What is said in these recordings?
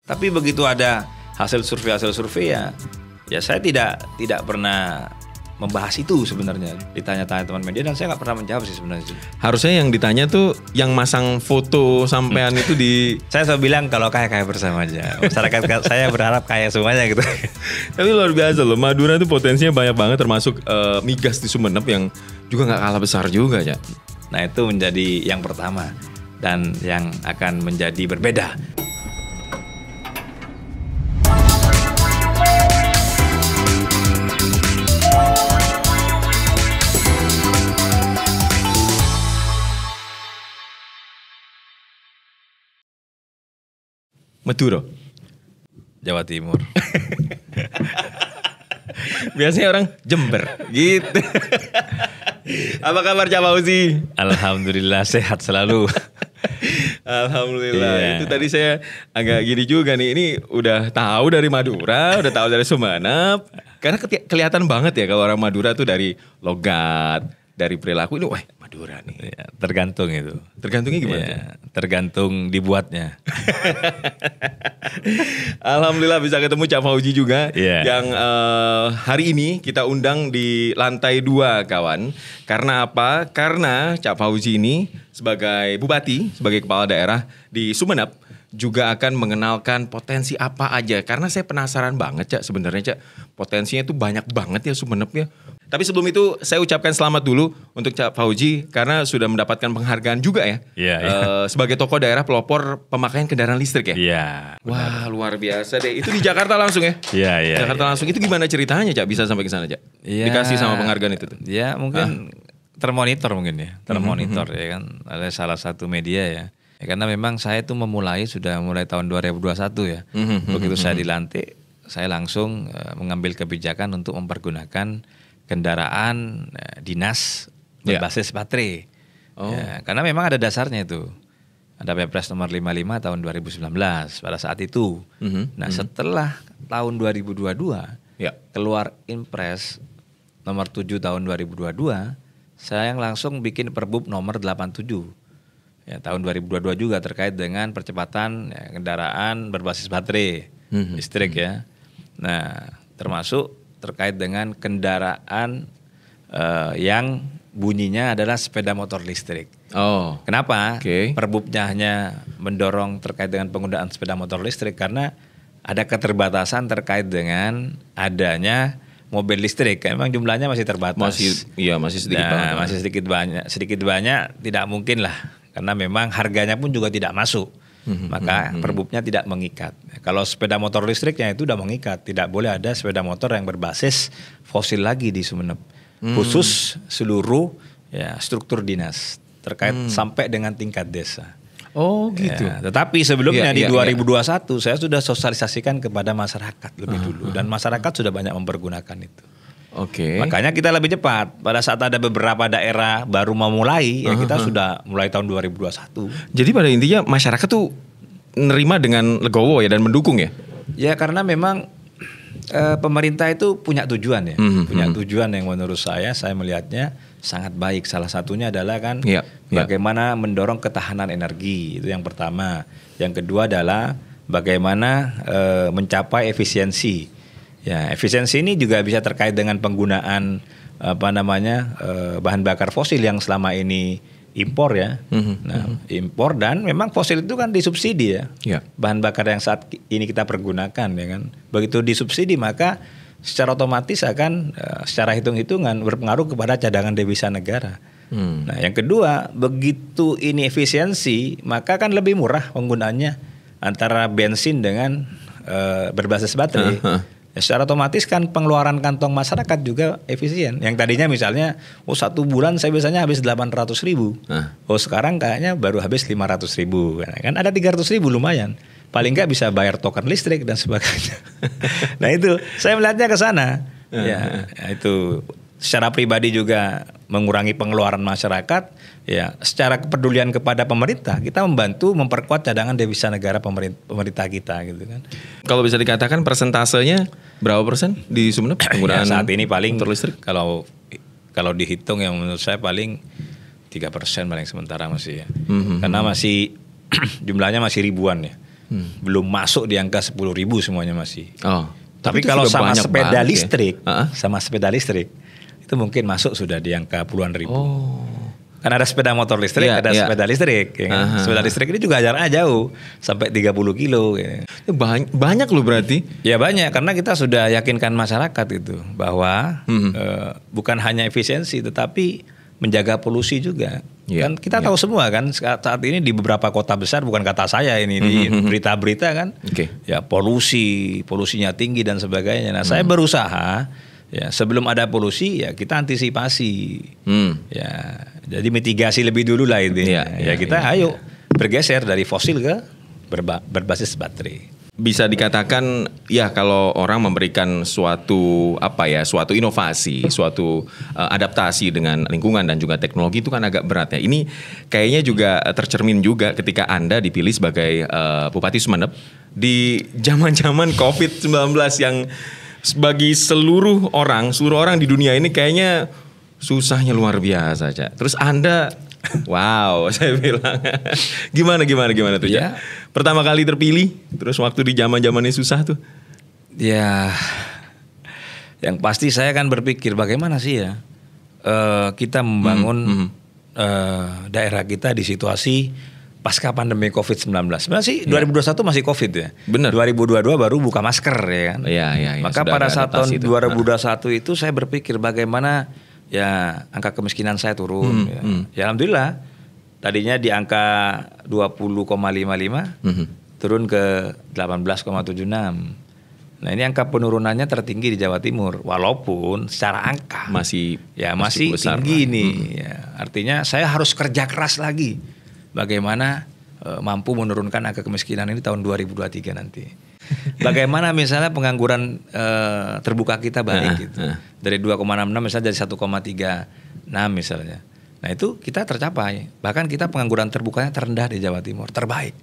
Tapi begitu ada hasil survei ya saya tidak pernah membahas itu sebenarnya. Ditanya-tanya teman media dan saya nggak pernah menjawab sih sebenarnya. Harusnya yang ditanya tuh yang masang foto sampean itu di... Saya selalu bilang kalau kaya bersama aja. Masyarakat saya berharap kaya semuanya gitu. Tapi luar biasa loh, Madura tuh potensinya banyak banget, termasuk migas di Sumeneb yang juga nggak kalah besar juga ya. Nah itu menjadi yang pertama dan yang akan menjadi berbeda. Madura, Jawa Timur. biasanya orang Jember gitu. Apa kabar Cak Fauzi? Alhamdulillah sehat selalu. Alhamdulillah. Iya. Itu tadi saya agak gini juga nih. Ini udah tahu dari Madura, udah tahu dari Sumeneb. Karena kelihatan banget ya kalau orang Madura tuh dari logat, dari perilaku ini, wah Madura nih. Ya, tergantung itu. Tergantungnya gimana? Ya, tergantung dibuatnya. Alhamdulillah bisa ketemu Cak Fauzi juga. Iya. Yang hari ini kita undang di lantai 2 kawan. Karena apa? Karena Cak Fauzi ini sebagai bupati, sebagai kepala daerah di Sumeneb juga akan mengenalkan potensi apa aja. Karena saya penasaran banget Cak, sebenarnya Cak, potensinya itu banyak banget ya Sumeneb ya. Tapi sebelum itu saya ucapkan selamat dulu untuk Cak Fauzi karena sudah mendapatkan penghargaan juga ya. Iya, iya. Sebagai tokoh daerah pelopor pemakaian kendaraan listrik ya. Iya. Wah luar biasa deh. Itu di Jakarta langsung ya? Iya. Jakarta langsung. Itu gimana ceritanya Cak bisa sampai ke sana Cak? Iya. Dikasih sama penghargaan itu tuh? Ya mungkin termonitor mungkin ya. Termonitor ya kan. Ada salah satu media ya. Ya, karena memang saya itu sudah mulai tahun 2021 ya. Begitu saya dilantik, saya langsung mengambil kebijakan untuk mempergunakan kendaraan dinas berbasis baterai. Oh. Ya, karena memang ada dasarnya itu. Ada Perpres nomor 55 tahun 2019 pada saat itu. Nah setelah tahun 2022 Ya. keluar Impres nomor 7 tahun 2022, saya yang langsung bikin Perbub nomor 87. Ya, tahun 2022 juga terkait dengan percepatan kendaraan berbasis baterai listrik ya. Nah, termasuk terkait dengan kendaraan yang bunyinya adalah sepeda motor listrik. Oh. Kenapa? Oke. Perbubnya hanya mendorong terkait dengan penggunaan sepeda motor listrik karena ada keterbatasan terkait dengan adanya mobil listrik. Memang jumlahnya masih terbatas. Masih sedikit banget. Masih sedikit banyak tidak mungkin lah. Karena memang harganya pun juga tidak masuk. Maka perbubnya tidak mengikat. Kalau sepeda motor listriknya itu sudah mengikat. Tidak boleh ada sepeda motor yang berbasis fosil lagi di Sumeneb. Khusus seluruh struktur dinas. Terkait sampai dengan tingkat desa. Oh gitu. Ya, tetapi sebelumnya di Iya. 2021 saya sudah sosialisasikan kepada masyarakat lebih dulu. Dan masyarakat sudah banyak mempergunakan itu. Oke. Makanya kita lebih cepat. Pada saat ada beberapa daerah baru mau mulai, ya kita sudah mulai tahun 2021. Jadi pada intinya masyarakat tuh nerima dengan legowo ya dan mendukung ya? Ya karena memang pemerintah itu punya tujuan ya. Punya tujuan yang menurut saya melihatnya sangat baik. Salah satunya adalah kan bagaimana mendorong ketahanan energi. Itu yang pertama. Yang kedua adalah bagaimana mencapai efisiensi. Ya, efisiensi ini juga bisa terkait dengan penggunaan bahan bakar fosil yang selama ini impor ya. Nah, impor dan memang fosil itu kan disubsidi ya. Bahan bakar yang saat ini kita pergunakan ya kan. Begitu disubsidi maka secara otomatis akan secara hitung-hitungan berpengaruh kepada cadangan devisa negara. Nah, yang kedua, begitu ini efisiensi, maka kan lebih murah penggunaannya antara bensin dengan berbasis baterai. Ya, secara otomatis kan pengeluaran kantong masyarakat juga efisien. Yang tadinya misalnya, satu bulan saya biasanya habis 800.000. Sekarang kayaknya baru habis 500.000. Kan ada 300.000 lumayan. Paling nggak bisa bayar token listrik dan sebagainya. Nah itu, saya melihatnya ke sana. Ya, itu secara pribadi juga mengurangi pengeluaran masyarakat. Ya, secara kepedulian kepada pemerintah, kita membantu memperkuat cadangan devisa negara pemerintah kita gitu kan. Kalau bisa dikatakan persentasenya berapa persen di Sumeneb penggunaan saat ini paling motor listrik? Kalau dihitung yang menurut saya paling 3% paling sementara masih ya. Karena masih jumlahnya masih ribuan ya. Belum masuk di angka 10.000 semuanya masih. Oh. Tapi kalau sama sepeda listrik, sama sepeda listrik itu mungkin masuk sudah di angka puluhan ribu. Oh. Kan ada sepeda motor listrik, ada sepeda listrik. Ya kan? Sepeda listrik ini juga jaraknya jauh, sampai 30 kilo. Ya. Banyak loh berarti? Ya banyak, karena kita sudah yakinkan masyarakat itu bahwa bukan hanya efisiensi, tetapi menjaga polusi juga. Kan kita tahu semua kan saat ini di beberapa kota besar, bukan kata saya ini di berita-berita kan, ya polusinya tinggi dan sebagainya. Nah saya berusaha ya sebelum ada polusi ya kita antisipasi, ya jadi mitigasi lebih dulu lah itu. Ya kita ayo bergeser dari fosil ke berbasis baterai. Bisa dikatakan ya kalau orang memberikan suatu inovasi, suatu adaptasi dengan lingkungan dan juga teknologi itu kan agak berat ya. Ini kayaknya juga tercermin juga ketika Anda dipilih sebagai Bupati Sumeneb di zaman-zaman COVID-19 yang bagi seluruh orang di dunia ini kayaknya susahnya luar biasa, Cak. Terus Anda wow, saya bilang gimana tuh ya? Pertama kali terpilih, terus waktu di zaman-zamannya susah tuh. Ya, yang pasti saya kan berpikir bagaimana sih ya kita membangun daerah kita di situasi pasca pandemi COVID-19. Sebenarnya sih 2021 masih COVID ya. Benar. 2022 baru buka masker ya kan. Iya. Maka pada saat tahun 2021 itu saya berpikir bagaimana ya angka kemiskinan saya turun. Ya alhamdulillah tadinya di angka 20,55 turun ke 18,76. Nah ini angka penurunannya tertinggi di Jawa Timur, walaupun secara angka masih tinggi nih. Ya, artinya saya harus kerja keras lagi bagaimana mampu menurunkan angka kemiskinan ini tahun 2023 nanti. Bagaimana misalnya pengangguran terbuka kita baik gitu. Dari 2,66 misalnya jadi 1,36 misalnya. Nah itu kita tercapai. Bahkan kita pengangguran terbukanya terendah di Jawa Timur, terbaik.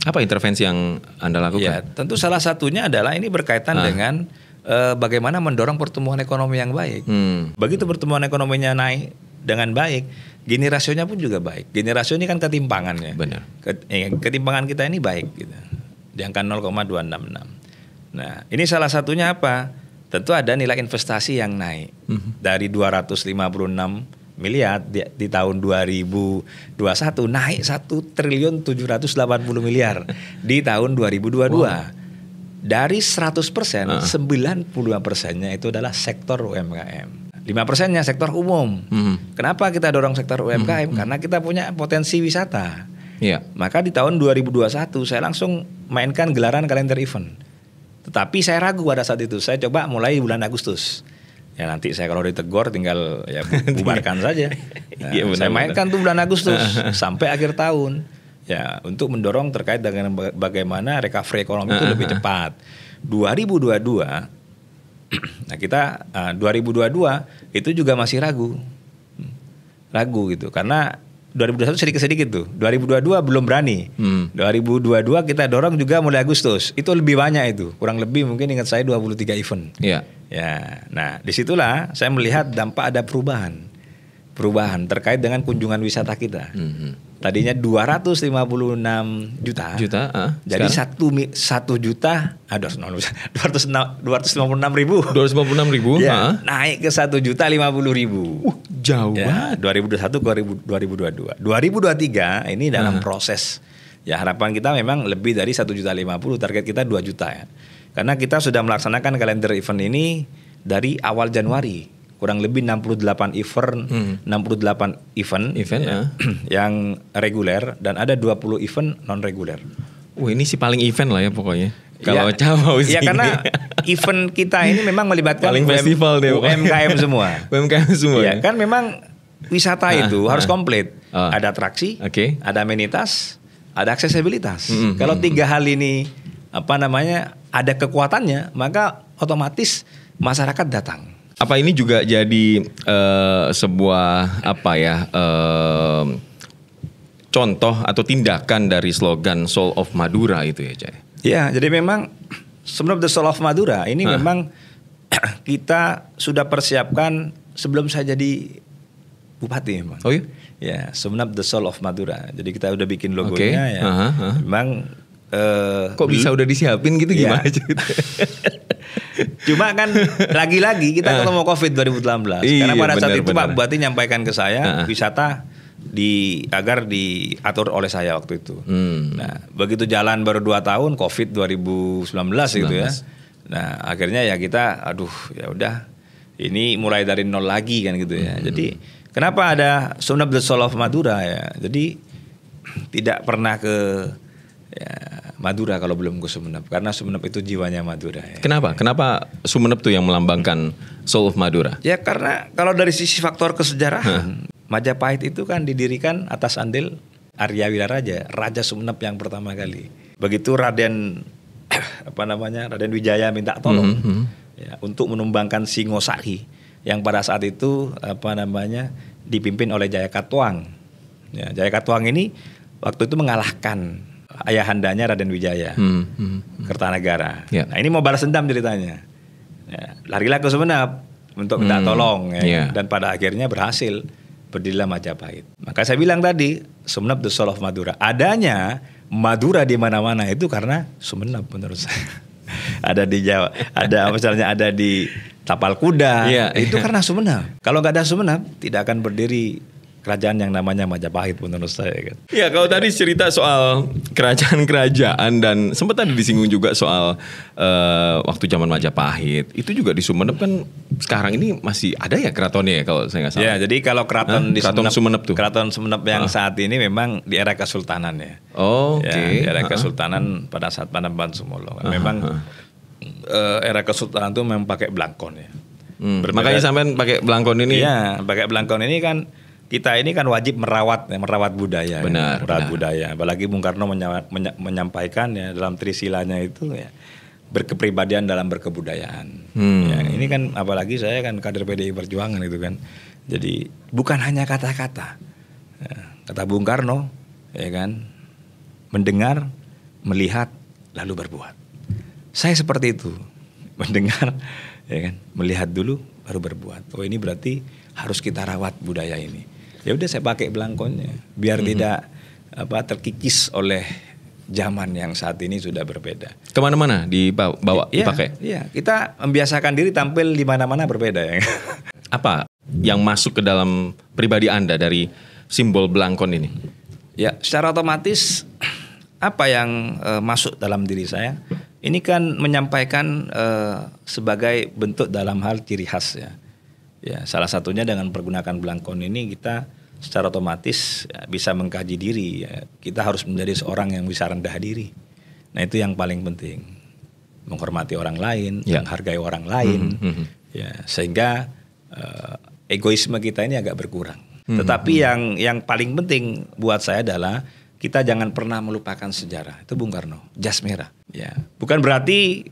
Apa intervensi yang Anda lakukan? Ya tentu salah satunya adalah ini berkaitan dengan bagaimana mendorong pertumbuhan ekonomi yang baik. Begitu pertumbuhan ekonominya naik dengan baik, Gini rasionya pun juga baik. Gini rasio ini kan ketimpangan ya. Benar. Ketimpangan kita ini baik gitu. Di angka 0,266. Nah, ini salah satunya apa? Tentu ada nilai investasi yang naik. Dari 256 miliar di tahun 2021 naik 1.780 miliar di tahun 2022. Wow. Dari 100%, 95%-nya itu adalah sektor UMKM. 5%-nya sektor umum. Kenapa kita dorong sektor UMKM? Karena kita punya potensi wisata. Yeah. Maka di tahun 2021 saya langsung mainkan gelaran kalender event. Tetapi saya ragu pada saat itu. Saya coba mulai bulan Agustus. Ya nanti saya kalau ditegur tinggal ya bubarkan saja. Nah, ya, saya mainkan tuh bulan Agustus sampai akhir tahun. Ya untuk mendorong terkait dengan bagaimana recovery ekonomi itu lebih cepat. 2022, nah kita 2022 itu juga masih ragu gitu karena 2021 sedikit-sedikit tuh. 2022 belum berani. 2022 kita dorong juga mulai Agustus. Itu lebih banyak itu. Kurang lebih mungkin ingat saya 23 event. Iya. Ya. Nah, disitulah saya melihat dampak ada perubahan terkait dengan kunjungan wisata kita. Tadinya 256 juta. Jadi 1 juta 256 ribu. 256 ribu. Ya, naik ke 1.050.000. Jauh ya, 2021 ke 2022. 2023 ini dalam proses. Ya harapan kita memang lebih dari 1.050.000, target kita 2 juta ya. Karena kita sudah melaksanakan kalender event ini dari awal Januari. Kurang lebih 68 event ya, yang reguler dan ada 20 event non reguler. Ini sih paling event lah ya pokoknya. Kalau Cawauzi. Ya karena event kita ini memang melibatkan paling festival deh, UMKM semua. UMKM semua. Ya kan memang wisata itu harus komplit. Ada atraksi, ada amenitas, ada aksesibilitas. Kalau 3 hal ini ada kekuatannya, maka otomatis masyarakat datang. Apa ini juga jadi sebuah contoh atau tindakan dari slogan Soul of Madura itu ya, Cai? Ya, jadi memang sebenarnya The Soul of Madura ini memang kita sudah persiapkan sebelum saya jadi bupati memang. Oh iya? Ya, sebenarnya The Soul of Madura. Jadi kita udah bikin logonya ya. Memang Kok bisa udah disiapin gitu gimana cerita? Cuma kan lagi-lagi kita ketemu COVID 2018. Karena pada saat itu Pak Bupati nyampaikan ke saya wisata agar diatur oleh saya waktu itu. Nah, begitu jalan baru 2 tahun COVID 2019 gitu ya. Nah, akhirnya ya kita ya udah ini mulai dari nol lagi kan gitu ya. Jadi kenapa ada Sumeneb The Soul of Madura ya. Jadi tidak pernah ke Madura kalau belum ke Sumeneb, karena Sumeneb itu jiwanya Madura ya. Kenapa? Kenapa Sumeneb tuh yang melambangkan Soul of Madura? Ya karena kalau dari sisi faktor kesejarahan, Majapahit itu kan didirikan atas andil Arya Wiraraja, Raja Sumeneb yang pertama kali. Begitu Raden Raden Wijaya minta tolong ya, untuk menumbangkan Singosari yang pada saat itu dipimpin oleh Jayakatwang. Ya, Jayakatwang ini waktu itu mengalahkan ayahandanya Raden Wijaya, Kertanegara. Yeah. Nah ini mau balas dendam ceritanya. Ya, larilah ke Sumeneb untuk minta tolong, dan pada akhirnya berhasil berdirilah Majapahit. Maka saya bilang tadi Sumeneb The Soul of Madura. Adanya Madura di mana-mana itu karena Sumeneb menurut saya. Ada di Jawa, misalnya ada di Tapal Kuda, itu karena Sumeneb. Kalau nggak ada Sumeneb tidak akan berdiri kerajaan yang namanya Majapahit menurut saya kan. Ya kalau tadi cerita soal kerajaan-kerajaan dan sempat tadi disinggung juga soal waktu zaman Majapahit, itu juga di Sumeneb kan sekarang ini masih ada ya keratonnya ya kalau saya nggak salah. Ya jadi kalau keraton di Sumeneb tuh. Keraton Sumeneb yang saat ini memang di era Kesultanan ya. Oke. Di era Kesultanan pada saat Panembahan Sumolo. Memang era Kesultanan itu memang pakai blangkon ya. Makanya sampean pakai blangkon ini. Iya, pakai blangkon ini kan kita ini kan wajib merawat budaya. Benar. Budaya. Apalagi Bung Karno menyampaikan ya dalam trisilanya itu ya berkepribadian dalam berkebudayaan. Ya, ini kan apalagi saya kan kader PDI Perjuangan itu kan. Jadi bukan hanya kata-kata. Ya, kata Bung Karno ya kan, mendengar, melihat, lalu berbuat. Saya seperti itu. Mendengar ya kan, melihat dulu baru berbuat. Oh ini berarti harus kita rawat budaya ini. Ya udah saya pakai belangkonnya biar tidak terkikis oleh zaman yang saat ini sudah berbeda. Kemana-mana dibawa dipakai. Iya, kita membiasakan diri tampil di mana-mana berbeda ya. Apa yang masuk ke dalam pribadi Anda dari simbol belangkon ini? Ya, secara otomatis apa yang masuk dalam diri saya ini kan menyampaikan sebagai bentuk dalam hal ciri khas ya. Ya, salah satunya dengan pergunakan belangkon ini kita secara otomatis bisa mengkaji diri. Ya. Kita harus menjadi seorang yang bisa rendah diri. Nah itu yang paling penting, menghormati orang lain, menghargai orang lain, ya sehingga egoisme kita ini agak berkurang. Tetapi yang paling penting buat saya adalah kita jangan pernah melupakan sejarah. Itu Bung Karno, jas merah. Ya, bukan berarti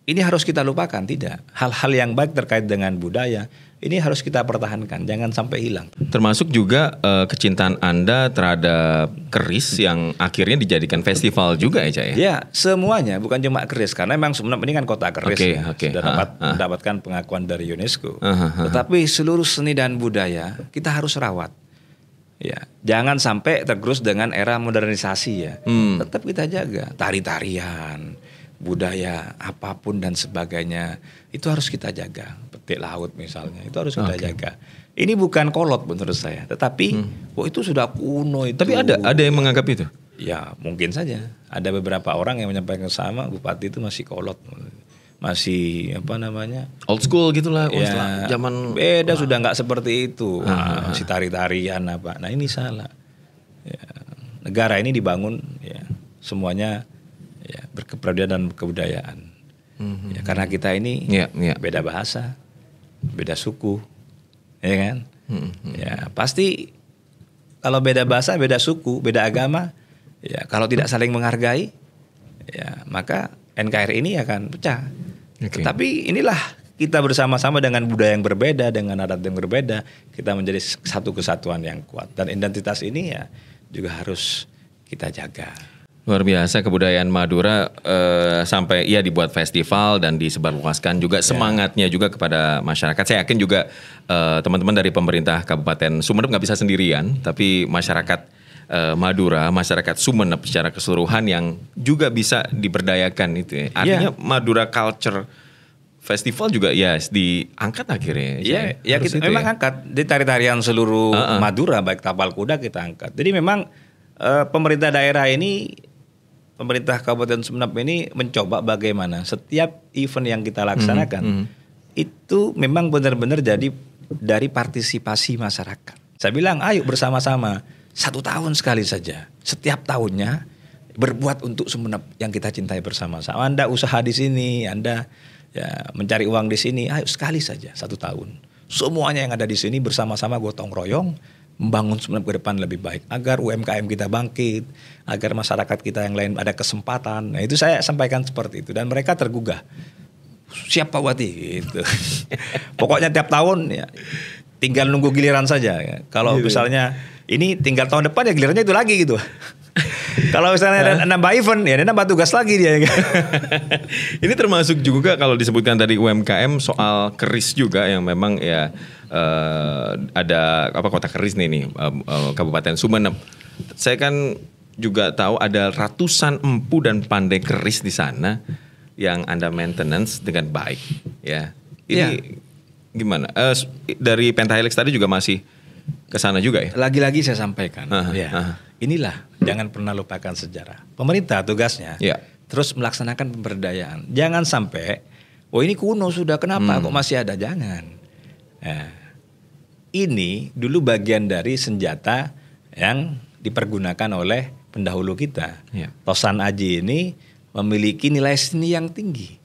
ini harus kita lupakan, tidak. Hal-hal yang baik terkait dengan budaya ini harus kita pertahankan, jangan sampai hilang. Termasuk juga kecintaan Anda terhadap keris yang akhirnya dijadikan festival juga ya Cak ya? Ya, semuanya, bukan cuma keris. Karena memang Sumeneb ini kan kota keris sudah mendapatkan pengakuan dari UNESCO. Tetapi seluruh seni dan budaya kita harus rawat. Ya, jangan sampai tergerus dengan era modernisasi ya. Tetap kita jaga tari-tarian, budaya apapun dan sebagainya itu harus kita jaga. Petik laut misalnya itu harus kita jaga. Ini bukan kolot menurut saya, tetapi itu sudah kuno itu. Tapi ada yang menganggap itu? Ya mungkin saja. Ada beberapa orang yang menyampaikan sama Bupati itu masih kolot, masih old school gitulah. Ya, zaman beda sudah nggak seperti itu. Masih tari-tarian apa. Nah ini salah. Ya, negara ini dibangun ya semuanya ya berkepribadian dan kebudayaan. Ya, karena kita ini beda bahasa, beda suku, ya kan? Ya pasti kalau beda bahasa, beda suku, beda agama, ya kalau tidak saling menghargai, ya maka NKRI ini akan pecah. Tapi inilah kita bersama-sama dengan budaya yang berbeda, dengan adat yang berbeda, kita menjadi satu kesatuan yang kuat. Dan identitas ini ya juga harus kita jaga. Luar biasa kebudayaan Madura sampai dibuat festival dan disebarluaskan juga semangatnya juga kepada masyarakat. Saya yakin juga teman-teman dari pemerintah Kabupaten Sumeneb nggak bisa sendirian, tapi masyarakat Madura, masyarakat Sumeneb secara keseluruhan yang juga bisa diberdayakan itu ya. Artinya Madura Culture Festival juga ya diangkat akhirnya. Ya kita memang angkat di tari-tarian seluruh Madura, baik tapal kuda kita angkat. Jadi memang pemerintah daerah ini, pemerintah Kabupaten Sumeneb ini mencoba bagaimana setiap event yang kita laksanakan itu memang benar-benar jadi dari partisipasi masyarakat. Saya bilang ayo bersama-sama 1 tahun sekali saja, setiap tahunnya berbuat untuk Sumeneb yang kita cintai bersama-sama. Anda usaha di sini, Anda mencari uang di sini, ayo sekali saja 1 tahun. Semuanya yang ada di sini bersama-sama gotong royong membangun Sumeneb ke depan lebih baik agar UMKM kita bangkit, agar masyarakat kita yang lain ada kesempatan. Nah, itu saya sampaikan seperti itu dan mereka tergugah. Siap Pak Bupati gitu. Pokoknya tiap tahun ya tinggal nunggu giliran saja ya. Kalau misalnya ini tinggal tahun depan ya gilirannya itu lagi gitu. Kalau misalnya ada nambah event ya nambah tugas lagi dia. Ini termasuk juga kalau disebutkan tadi UMKM soal keris juga yang memang ya ada kota keris nih Kabupaten Sumeneb. Saya kan juga tahu ada ratusan empu dan pandai keris di sana yang Anda maintenance dengan baik ya. Ini gimana? Dari Pentahelix tadi juga masih ke sana juga ya? Lagi-lagi saya sampaikan. Inilah jangan pernah lupakan sejarah. Pemerintah tugasnya terus melaksanakan pemberdayaan. Jangan sampai ini kuno sudah, kenapa kok masih ada? Jangan. Nah, ini dulu bagian dari senjata yang dipergunakan oleh pendahulu kita. Tosan Aji ini memiliki nilai seni yang tinggi.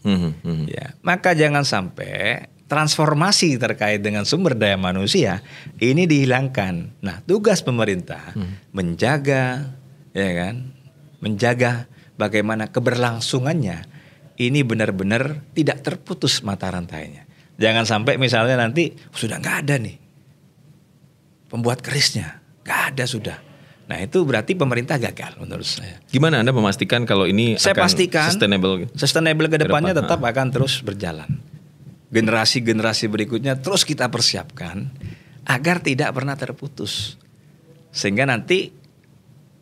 Ya, maka jangan sampai transformasi terkait dengan sumber daya manusia ini dihilangkan. Nah, tugas pemerintah menjaga, ya kan, menjaga bagaimana keberlangsungannya ini benar-benar tidak terputus mata rantainya. Jangan sampai misalnya nanti sudah nggak ada nih pembuat kerisnya, nggak ada sudah. Nah, itu berarti pemerintah gagal menurut saya. Gimana Anda memastikan kalau ini saya akan pastikan sustainable ke depannya tetap akan terus berjalan. Generasi-generasi berikutnya terus kita persiapkan agar tidak pernah terputus. Sehingga nanti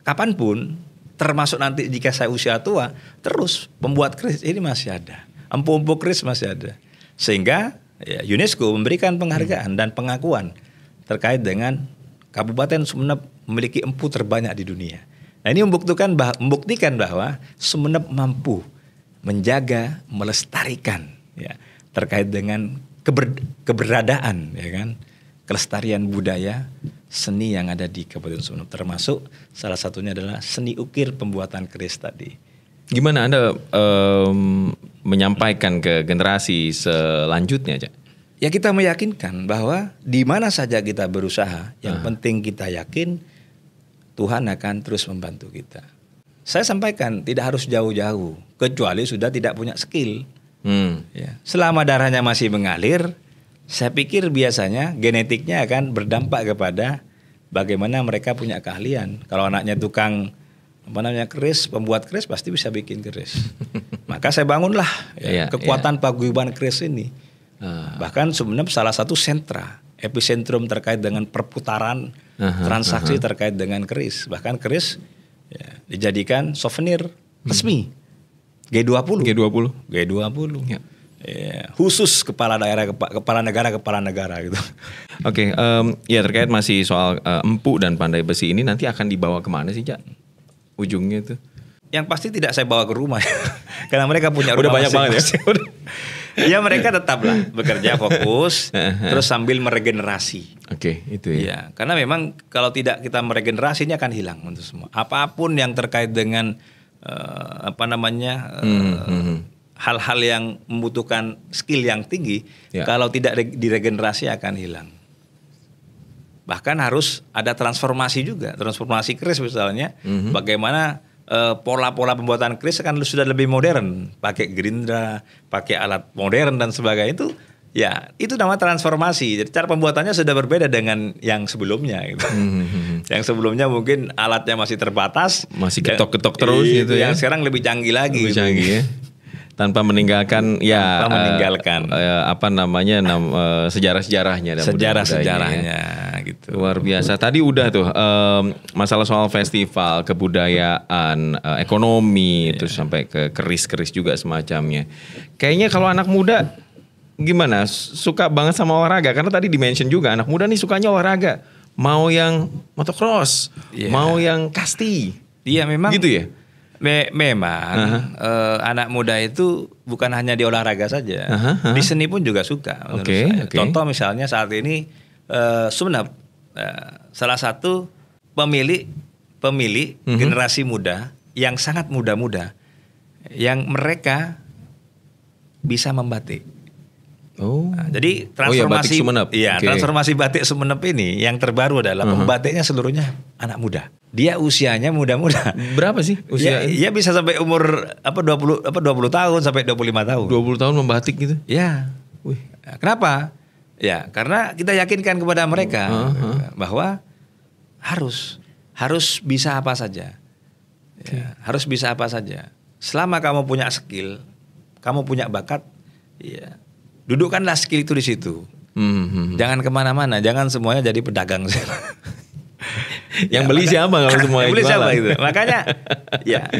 kapanpun, termasuk nanti jika saya usia tua, terus pembuat keris ini masih ada. Empu-empu keris masih ada. Sehingga UNESCO memberikan penghargaan dan pengakuan terkait dengan Kabupaten Sumeneb memiliki empu terbanyak di dunia. Nah, ini membuktikan bahwa Sumeneb mampu menjaga, melestarikan terkait dengan keberadaan, ya kan, kelestarian budaya seni yang ada di Kabupaten Sumeneb, termasuk salah satunya adalah seni ukir pembuatan keris tadi. Gimana Anda menyampaikan ke generasi selanjutnya, Cak? Ya, kita meyakinkan bahwa di mana saja kita berusaha, yang penting kita yakin Tuhan akan terus membantu kita. Saya sampaikan tidak harus jauh-jauh, kecuali sudah tidak punya skill. Ya. Selama darahnya masih mengalir, saya pikir biasanya genetiknya akan berdampak kepada bagaimana mereka punya keahlian. Kalau anaknya tukang keris, pembuat keris pasti bisa bikin keris. Maka saya bangunlah kekuatan paguyuban keris ini. Bahkan Sumeneb salah satu sentra, epicentrum terkait dengan perputaran transaksi terkait dengan keris. Bahkan keris dijadikan souvenir resmi. G20. Khusus kepala daerah, kepala negara gitu. Oke, ya terkait masih soal empu dan pandai besi ini nanti akan dibawa kemana sih, Cak? Ujungnya itu? Yang pasti tidak saya bawa ke rumah, karena mereka punya rumah. Udah banyak banget ya. Ya, mereka tetaplah bekerja fokus, terus sambil meregenerasi. Oke, itu ya. Ya, karena memang kalau tidak kita meregenerasi ini akan hilang untuk semua. Apapun yang terkait dengan hal-hal yang membutuhkan skill yang tinggi, kalau tidak diregenerasi akan hilang. Bahkan harus ada transformasi juga, transformasi keris misalnya, bagaimana pola-pola pembuatan keris kan sudah lebih modern, pakai gerindra, pakai alat modern dan sebagainya itu. Ya, itu nama transformasi. Jadi cara pembuatannya sudah berbeda dengan yang sebelumnya gitu. Yang sebelumnya mungkin alatnya masih terbatas, masih ketok-ketok terus gitu ya. Yang sekarang lebih canggih lagi. Lebih canggih ya. Tanpa meninggalkan sejarah-sejarahnya. gitu. Luar biasa. Tadi udah tuh masalah soal festival, kebudayaan, ekonomi, terus sampai ke keris-keris juga semacamnya. Kayaknya kalau anak muda gimana? Suka banget sama olahraga karena tadi di-mention juga anak muda nih sukanya olahraga. Mau yang motocross, mau yang kasti. Iya memang. Gitu ya? Memang anak muda itu bukan hanya di olahraga saja, di seni pun juga suka menurut saya. Contoh misalnya saat ini Sumeneb salah satu pemilih generasi muda yang sangat muda-muda, yang mereka bisa membatik. Nah, jadi transformasi transformasi batik Sumeneb ini yang terbaru adalah pembatiknya seluruhnya anak muda. Dia usianya muda-muda. Berapa sih usia? Iya bisa sampai umur 20 tahun sampai 25 tahun. 20 tahun membatik gitu? Ya. Wih. Kenapa? Ya, karena kita yakinkan kepada mereka bahwa harus bisa apa saja. Ya, harus bisa apa saja. Selama kamu punya skill, kamu punya bakat, ya dudukkanlah skill itu di situ. Jangan kemana-mana, jangan semuanya jadi pedagang. Yang beli siapa kalau semuanya beli siapa itu? Makanya ya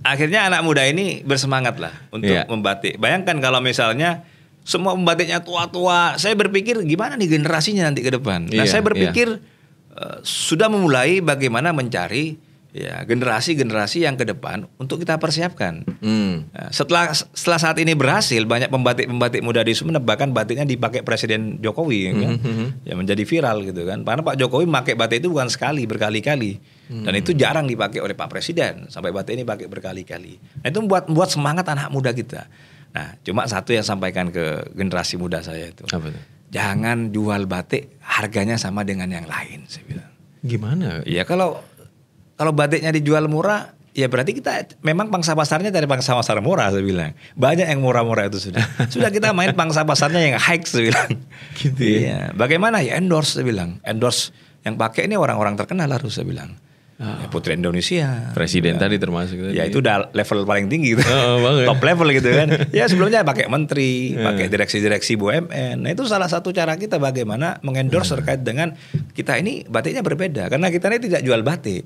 akhirnya anak muda ini bersemangat lah untuk membatik. Bayangkan kalau misalnya semua membatiknya tua-tua, saya berpikir gimana nih generasinya nanti ke depan. Nah saya berpikir sudah memulai bagaimana mencari generasi-generasi yang ke depan untuk kita persiapkan. Nah, setelah saat ini berhasil, banyak pembatik muda di Sumeneb, bahkan batiknya dipakai Presiden Jokowi, kan? Ya menjadi viral gitu kan. Karena Pak Jokowi memakai batik itu bukan sekali, berkali-kali, dan itu jarang dipakai oleh Pak Presiden. Sampai batik ini pakai berkali-kali. Nah itu membuat semangat anak muda kita. Nah cuma satu yang sampaikan ke generasi muda saya itu, apa itu? Jangan jual batik harganya sama dengan yang lain, saya bilang. Gimana? Ya kalau batiknya dijual murah, ya berarti kita memang pangsa pasarnya dari pangsa pasar murah, saya bilang. Banyak yang murah-murah itu sudah. Sudah kita main pangsa pasarnya yang high, saya bilang. Gitu ya. Iya. Bagaimana ya endorse, saya bilang. Endorse yang pakai ini orang-orang terkenal harus, saya bilang. Ya, Putri Indonesia. Presiden tadi termasuk. Ya itu udah level paling tinggi gitu. Top level gitu kan. Ya sebelumnya pakai menteri, pakai direksi-direksi BUMN. Nah itu salah satu cara kita bagaimana mengendorse terkait dengan kita ini batiknya berbeda. Karena kita ini tidak jual batik.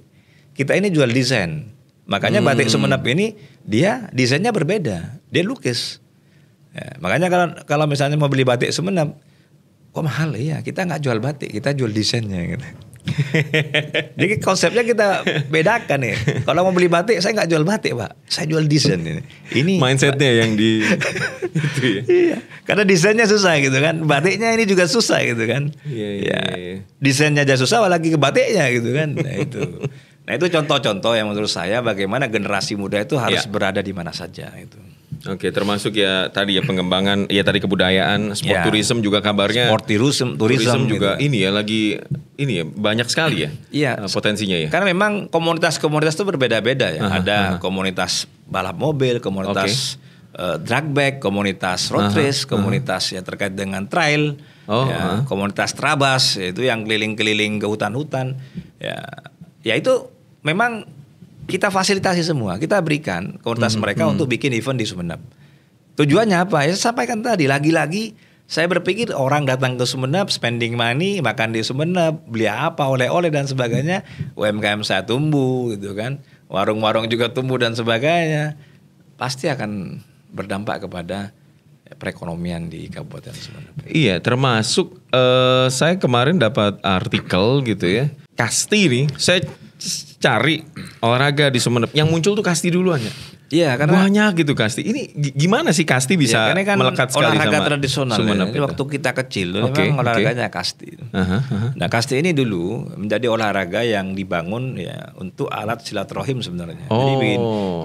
Kita ini jual desain. Makanya batik Sumeneb ini dia desainnya berbeda. Dia lukis. Ya, makanya kalau misalnya mau beli batik Sumeneb, kok mahal ya? Kita nggak jual batik, kita jual desainnya gitu. Jadi konsepnya kita bedakan ya. Kalau mau beli batik, saya nggak jual batik, Pak. Saya jual desain ini. Mindsetnya yang di itu ya. Iya. Karena desainnya susah gitu kan. Batiknya ini juga susah gitu kan. Iya. Desainnya aja susah, apalagi ke batiknya gitu kan. Nah itu contoh-contoh yang menurut saya bagaimana generasi muda itu harus berada di mana saja itu. Oke, termasuk ya tadi ya pengembangan ya tadi kebudayaan, sport tourism juga kabarnya. Sport tourism juga gitu. Ini ya lagi banyak sekali ya potensinya ya. Karena memang komunitas-komunitas itu berbeda-beda ya. Ada komunitas balap mobil, komunitas drag bike, komunitas road race, komunitas ya terkait dengan trail, komunitas trabas itu yang keliling-keliling ke hutan-hutan. Ya itu memang kita fasilitasi semua, kita berikan komunitas mereka untuk bikin event di Sumeneb. Tujuannya apa? Ya saya sampaikan tadi, lagi-lagi saya berpikir orang datang ke Sumeneb, spending money, makan di Sumeneb, beli apa, oleh-oleh dan sebagainya, UMKM saya tumbuh gitu kan, warung-warung juga tumbuh dan sebagainya, pasti akan berdampak kepada perekonomian di Kabupaten Sumeneb. Iya, termasuk saya kemarin dapat artikel gitu ya, kasti nih, saya cari olahraga di Sumeneb, yang muncul tuh kasti duluan ya. Iya, karena banyak gitu kasti. Ini gimana sih kasti bisa kan melekat sekali olahraga sama tradisional Sumeneb ya. Waktu kita kecil memang olahraganya kasti. Nah, kasti ini dulu menjadi olahraga yang dibangun ya untuk alat silaturahim sebenarnya. Jadi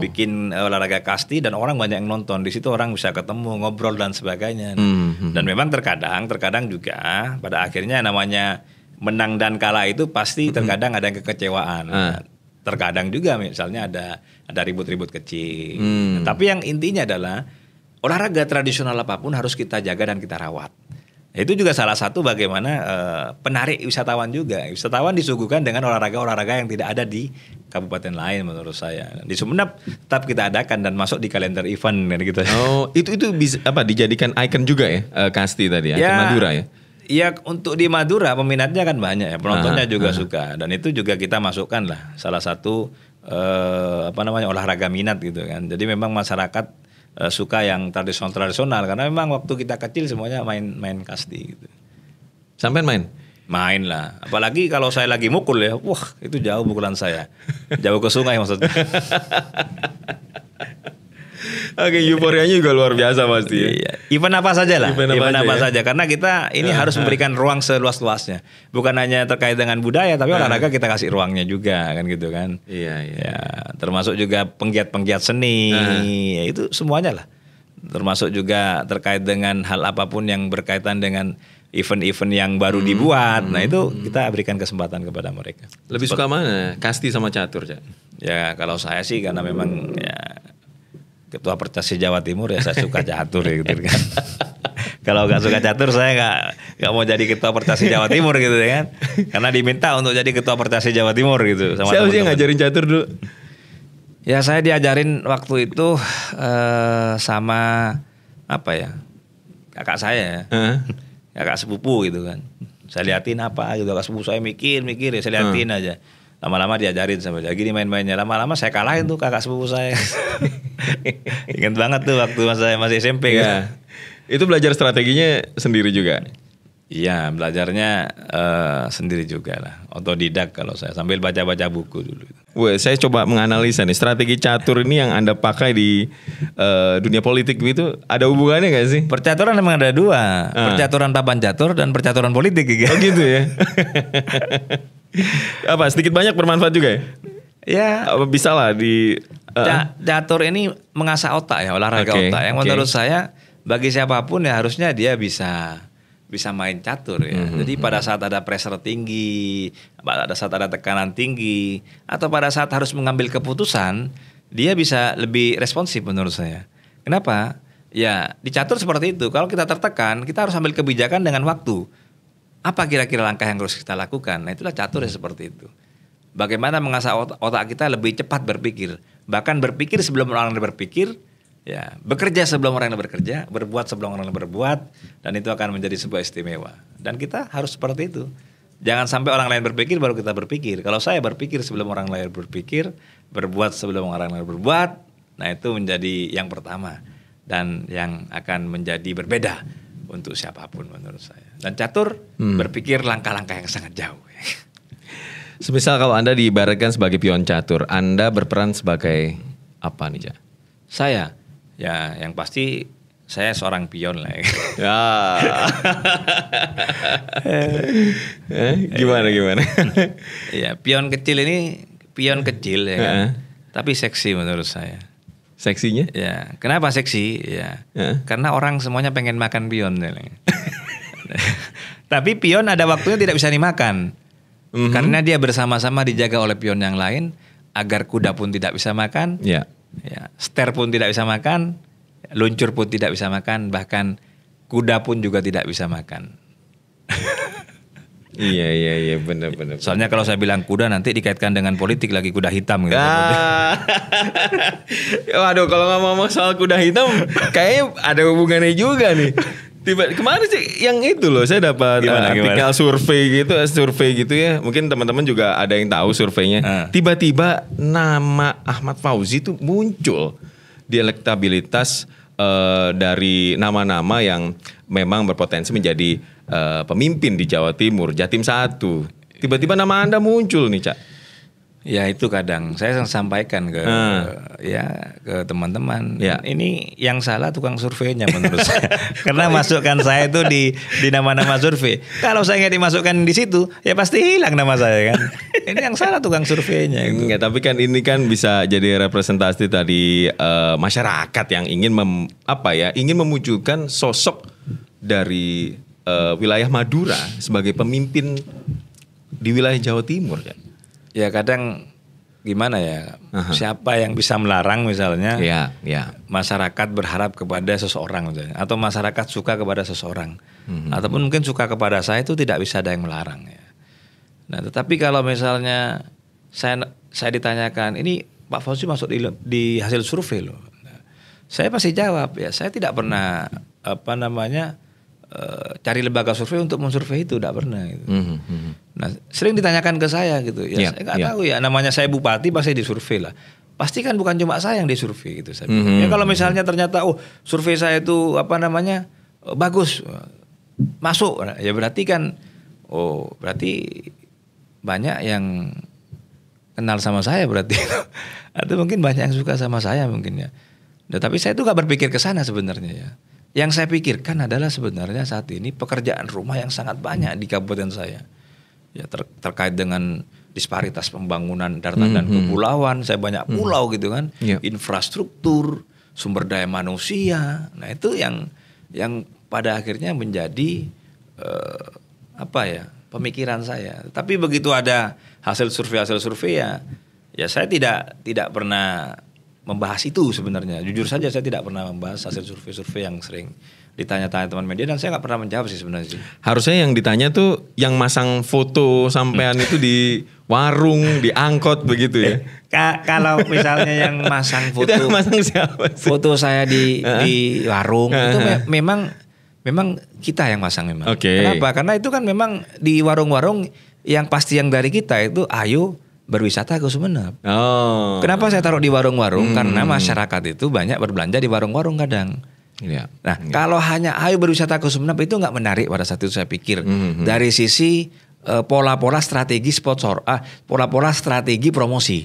bikin olahraga kasti dan orang banyak yang nonton. Di situ orang bisa ketemu, ngobrol dan sebagainya. Dan memang terkadang juga pada akhirnya namanya menang dan kalah itu pasti terkadang ada yang kekecewaan. Terkadang juga misalnya ada ribut-ribut kecil. Tapi yang intinya adalah olahraga tradisional apapun harus kita jaga dan kita rawat. Itu juga salah satu bagaimana penarik wisatawan juga. Wisatawan disuguhkan dengan olahraga-olahraga yang tidak ada di kabupaten lain menurut saya. Di Sumeneb tetap kita adakan dan masuk di kalender event gitu. Oh, itu bisa dijadikan ikon juga ya, kasti tadi ya, ikon Madura ya. Ya untuk di Madura peminatnya kan banyak ya, penontonnya juga suka, dan itu juga kita masukkan lah salah satu olahraga minat gitu kan. Jadi memang masyarakat suka yang tradisional karena memang waktu kita kecil semuanya main kasti gitu. Sampai main? Main lah, apalagi kalau saya lagi mukul ya, wah itu jauh pukulan saya, jauh ke sungai maksudnya. Oke, euforianya juga luar biasa pasti. Iya. Event apa saja lah. Event apa saja. Karena kita ini harus memberikan ruang seluas-luasnya. Bukan hanya terkait dengan budaya, tapi olahraga kita kasih ruangnya juga kan gitu kan. Iya. Ya, termasuk juga penggiat-penggiat seni. Ya, itu semuanya lah. Termasuk juga terkait dengan hal apapun yang berkaitan dengan event-event yang baru dibuat. Nah itu kita berikan kesempatan kepada mereka. Lebih suka mana? Kasti sama catur, Cak? Ya kalau saya sih karena memang ya Ketua Percasi Jawa Timur ya saya suka catur gitu kan. Kalau nggak suka catur saya nggak mau jadi Ketua Percasi Jawa Timur gitu kan. Karena diminta untuk jadi Ketua Percasi Jawa Timur gitu. Siapa sih yang ngajarin catur dulu? Ya saya diajarin waktu itu sama kakak saya, kakak sepupu gitu kan. Saya liatin apa gitu, kakak sepupu saya mikir ya saya liatin aja. Lama-lama diajarin sama dia, gini main-mainnya. Lama-lama saya kalahin tuh kakak sepupu saya. Ingat banget tuh waktu saya masih SMP ya. Itu belajar strateginya sendiri juga? Iya, belajarnya sendiri juga lah. Otodidak kalau saya, sambil baca-baca buku dulu. Wah, saya coba menganalisa nih, strategi catur ini yang Anda pakai di dunia politik gitu, ada hubungannya gak sih? Percaturan memang ada dua, percaturan papan catur dan percaturan politik gitu. Oh gitu ya? Apa sedikit banyak bermanfaat juga ya? Ya, bisa lah di catur ini mengasah otak ya, olahraga otak. Yang menurut saya bagi siapapun ya harusnya dia bisa main catur ya. Jadi pada saat ada pressure tinggi, pada saat ada tekanan tinggi, atau pada saat harus mengambil keputusan, dia bisa lebih responsif menurut saya. Kenapa? Ya di catur seperti itu. Kalau kita tertekan, kita harus ambil kebijakan dengan waktu. Apa kira-kira langkah yang harus kita lakukan? Nah itulah catur ya seperti itu. Bagaimana mengasah otak kita lebih cepat berpikir. Bahkan berpikir sebelum orang lain berpikir. Ya, bekerja sebelum orang lain bekerja. Berbuat sebelum orang lain berbuat. Dan itu akan menjadi sebuah istimewa. Dan kita harus seperti itu. Jangan sampai orang lain berpikir baru kita berpikir. Kalau saya berpikir sebelum orang lain berpikir. Berbuat sebelum orang lain berbuat. Nah itu menjadi yang pertama. Dan yang akan menjadi berbeda untuk siapapun menurut saya. Dan catur berpikir langkah-langkah yang sangat jauh. Semisal kalau Anda diibaratkan sebagai pion catur, Anda berperan sebagai apa nih, Cak? Saya, ya yang pasti saya seorang pion lah. Ya. Gimana? Ya pion kecil ya kan? Tapi seksi menurut saya. Seksinya? Ya, kenapa seksi? Ya, karena orang semuanya pengen makan pion. Tapi pion ada waktunya tidak bisa dimakan. Karena dia bersama-sama dijaga oleh pion yang lain agar kuda pun tidak bisa makan. Ya, ster pun tidak bisa makan, luncur pun tidak bisa makan, bahkan kuda pun juga tidak bisa makan. Iya benar. Soalnya kalau saya bilang kuda nanti dikaitkan dengan politik lagi, kuda hitam gitu. Waduh, kalau ngomong soal kuda hitam kayaknya ada hubungannya juga nih. Kemarin sih yang itu loh, saya dapat artikel survei gitu ya. Mungkin teman-teman juga ada yang tahu surveinya. Tiba-tiba nama Ahmad Fauzi itu muncul di elektabilitas dari nama-nama yang memang berpotensi menjadi pemimpin di Jawa Timur, Jatim 1. Tiba-tiba nama Anda muncul nih, Cak. Ya itu kadang saya sampaikan ke teman-teman. Ya. Ini yang salah tukang surveinya menurut saya. Karena masukkan saya itu di nama-nama survei. Kalau saya nggak dimasukkan di situ, ya pasti hilang nama saya kan. Ini yang salah tukang surveinya. Enggak, tapi kan ini kan bisa jadi representasi tadi masyarakat yang ingin ingin memunculkan sosok dari wilayah Madura sebagai pemimpin di wilayah Jawa Timur ya. Ya kadang gimana ya, siapa yang bisa melarang misalnya, masyarakat berharap kepada seseorang misalnya, atau masyarakat suka kepada seseorang, ataupun mungkin suka kepada saya, itu tidak bisa ada yang melarang ya. Nah tetapi kalau misalnya saya ditanyakan, ini Pak Fauzi masuk di hasil survei loh, nah, saya pasti jawab ya, saya tidak pernah cari lembaga survei untuk mensurvei itu, tidak pernah. Gitu. Nah, sering ditanyakan ke saya gitu, ya saya nggak tahu ya. Namanya saya bupati pasti disurvei lah. Pasti kan bukan cuma saya yang disurvei gitu. Saya ya kalau misalnya ternyata survei saya itu bagus, masuk, ya berarti kan berarti banyak yang kenal sama saya berarti. Atau mungkin banyak yang suka sama saya mungkin ya. Nah, tapi saya tuh gak berpikir ke sana sebenarnya ya. Yang saya pikirkan adalah sebenarnya saat ini pekerjaan rumah yang sangat banyak di kabupaten saya. Ya terkait dengan disparitas pembangunan daratan dan kepulauan. Saya banyak pulau gitu kan. Infrastruktur, sumber daya manusia. Nah, itu yang pada akhirnya menjadi pemikiran saya. Tapi begitu ada hasil survei ya saya tidak pernah membahas itu sebenarnya. Jujur saja saya tidak pernah membahas hasil survei-survei yang sering ditanya-tanya teman media, dan saya nggak pernah menjawab sih sebenarnya sih. Harusnya yang ditanya tuh yang masang foto sampean itu di warung, di angkot begitu ya. Kalau misalnya yang masang foto, itu masang siapa sih? Foto saya di warung itu memang kita yang masang memang. Kenapa? Karena itu kan memang di warung-warung yang pasti yang dari kita itu ayo berwisata ke Sumeneb. Kenapa saya taruh di warung-warung? Karena masyarakat itu banyak berbelanja di warung-warung kadang. Nah, kalau hanya ayo berwisata ke Sumeneb itu nggak menarik pada saat itu saya pikir. Dari sisi pola-pola strategi sponsor, pola-pola strategi promosi.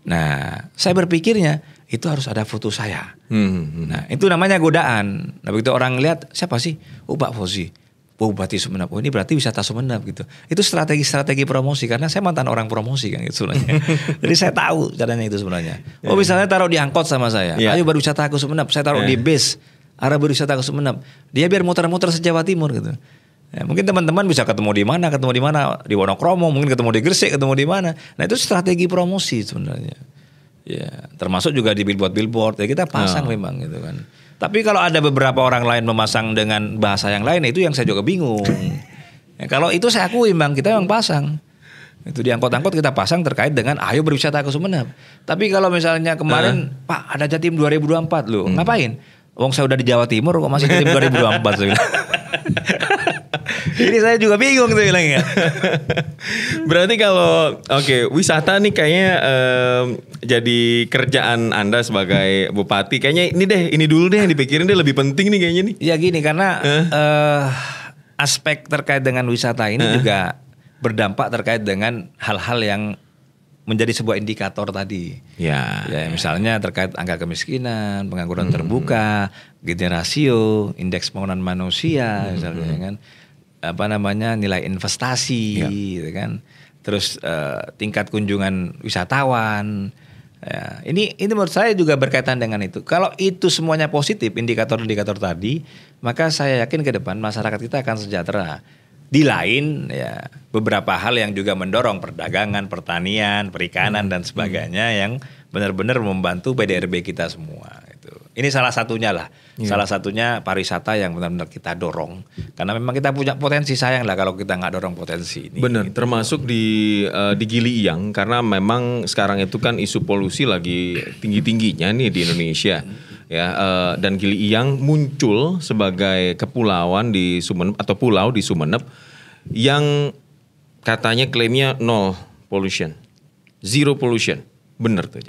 Nah, saya berpikirnya itu harus ada foto saya. Nah, itu namanya godaan. Nah, begitu orang lihat siapa sih? Pak Fauzi. Bupati Sumeneb, ini berarti wisata Sumeneb gitu. Itu strategi promosi, karena saya mantan orang promosi kan gitu sebenarnya. Jadi saya tahu caranya itu sebenarnya. Misalnya taruh di angkot sama saya, ayo berwisata ke Sumeneb. Saya taruh di bis, arah berwisata ke Sumeneb. Dia biar muter-muter se-Jawa Timur gitu. Ya, mungkin teman-teman bisa ketemu di mana, di Wonokromo, mungkin ketemu di Gresik, ketemu di mana. Nah, itu strategi promosi sebenarnya. Ya, termasuk juga di billboard ya kita pasang memang gitu kan. Tapi kalau ada beberapa orang lain memasang dengan bahasa yang lain, itu yang saya juga bingung. Ya, kalau itu saya akui memang kita memang pasang. Itu di angkot-angkot kita pasang terkait dengan ayo berwisata ke Sumeneb. Tapi kalau misalnya kemarin Pak ada Jatim 2024 loh, ngapain? Wong saya udah di Jawa Timur kok masih Jatim 2024. Jadi saya juga bingung tuh bilangnya. Berarti kalau wisata nih kayaknya jadi kerjaan Anda sebagai bupati. Kayaknya ini dulu deh yang dipikirin deh, lebih penting nih kayaknya nih. Ya gini, karena aspek terkait dengan wisata ini juga berdampak terkait dengan hal-hal yang menjadi sebuah indikator tadi. Ya, misalnya terkait angka kemiskinan, pengangguran terbuka, Gini rasio, indeks pembangunan manusia, misalnya kan, nilai investasi, gitu kan, terus tingkat kunjungan wisatawan. Ya, ini menurut saya juga berkaitan dengan itu. Kalau itu semuanya positif, indikator-indikator tadi, maka saya yakin ke depan masyarakat kita akan sejahtera. Di lain ya beberapa hal yang juga mendorong perdagangan, pertanian, perikanan dan sebagainya yang benar-benar membantu PDRB kita semua. Ini salah satunya lah, salah satunya pariwisata yang benar-benar kita dorong. Karena memang kita punya potensi, sayang lah kalau kita nggak dorong potensi ini. Benar, gitu. Termasuk di Gili Iyang, karena memang sekarang itu kan isu polusi lagi tinggi-tingginya nih di Indonesia. Dan Gili Iyang muncul sebagai kepulauan di Sumeneb atau pulau di Sumeneb yang katanya klaimnya no pollution, zero pollution, bener tuh?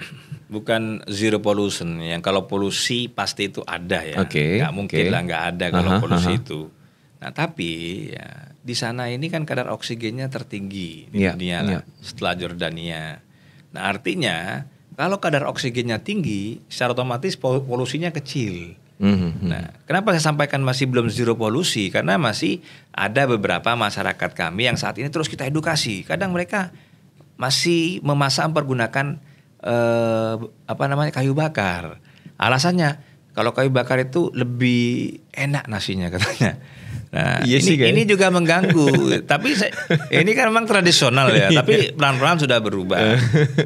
Bukan zero pollution, yang kalau polusi pasti itu ada ya, nggak mungkin lah nggak ada kalau polusi itu. Nah tapi ya di sana ini kan kadar oksigennya tertinggi di dunia lah, setelah Jordania. Nah artinya kalau kadar oksigennya tinggi, secara otomatis polusinya kecil. Nah, kenapa saya sampaikan masih belum zero polusi? Karena masih ada beberapa masyarakat kami yang saat ini terus kita edukasi. Kadang mereka masih mempergunakan kayu bakar. Alasannya kalau kayu bakar itu lebih enak nasinya katanya. Nah, ini juga mengganggu. Tapi ini kan memang tradisional ya. Tapi pelan-pelan sudah berubah.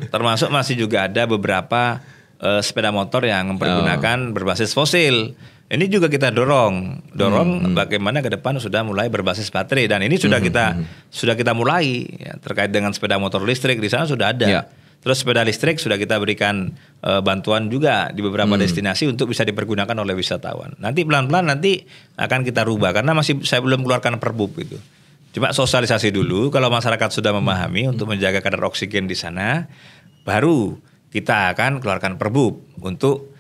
Termasuk masih juga ada beberapa sepeda motor yang mempergunakan berbasis fosil. Ini juga kita dorong bagaimana ke depan sudah mulai berbasis baterai, dan ini sudah kita mulai ya, terkait dengan sepeda motor listrik di sana sudah ada. Terus sepeda listrik sudah kita berikan bantuan juga di beberapa destinasi untuk bisa dipergunakan oleh wisatawan. Nanti pelan-pelan nanti akan kita rubah karena masih saya belum keluarkan perbub itu. Cuma sosialisasi dulu kalau masyarakat sudah memahami untuk menjaga kadar oksigen di sana, baru kita akan keluarkan perbub untuk